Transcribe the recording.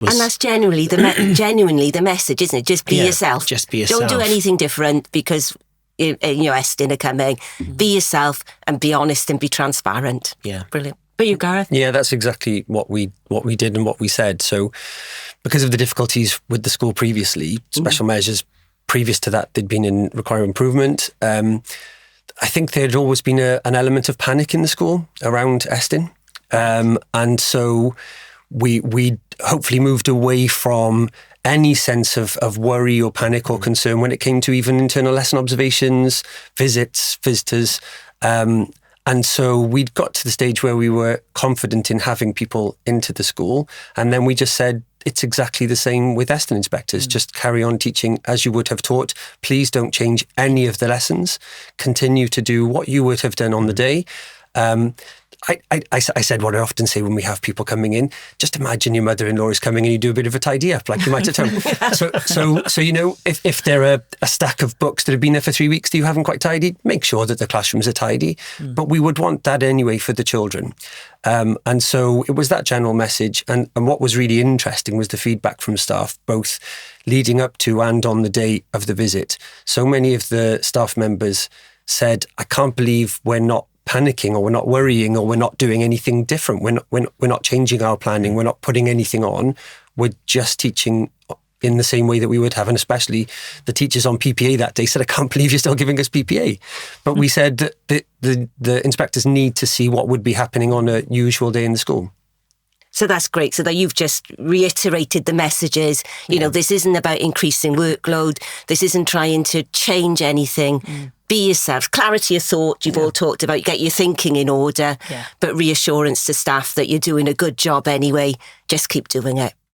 And that's genuinely the message, isn't it? Just be yourself. Just be yourself. Don't do anything different because Estin are coming. Be yourself and be honest and be transparent. Yeah. Brilliant. But you, Gareth? Yeah, that's exactly what we did and what we said. So because of the difficulties with the school previously, special measures previous to that, they'd been in require improvement. I think there had always been an element of panic in the school around Estin. And so we hopefully moved away from any sense of worry or panic or concern when it came to even internal lesson observations, visitors. And so we'd got to the stage where we were confident in having people into the school. And then we just said, it's exactly the same with Estin inspectors. Just carry on teaching as you would have taught. Please don't change any of the lessons. Continue to do what you would have done on the day. I said what I often say when we have people coming in, just imagine your mother-in-law is coming and you do a bit of a tidy up like you might at home. So if there are a stack of books that have been there for 3 weeks that you haven't quite tidied, make sure that the classrooms are tidy. But we would want that anyway for the children. And so it was that general message. And what was really interesting was the feedback from staff, both leading up to and on the day of the visit. So many of the staff members said, I can't believe we're not panicking or we're not worrying or we're not doing anything different. We're not changing our planning. We're not putting anything on. We're just teaching in the same way that we would have. And especially the teachers on PPA that day said, I can't believe you're still giving us PPA. But we said that the inspectors need to see what would be happening on a usual day in the school. So that's great. So that you've just reiterated the messages. You know, this isn't about increasing workload. This isn't trying to change anything. Be yourself. Clarity of thought, you've all talked about. Get your thinking in order. But reassurance to staff that you're doing a good job anyway. Just keep doing it.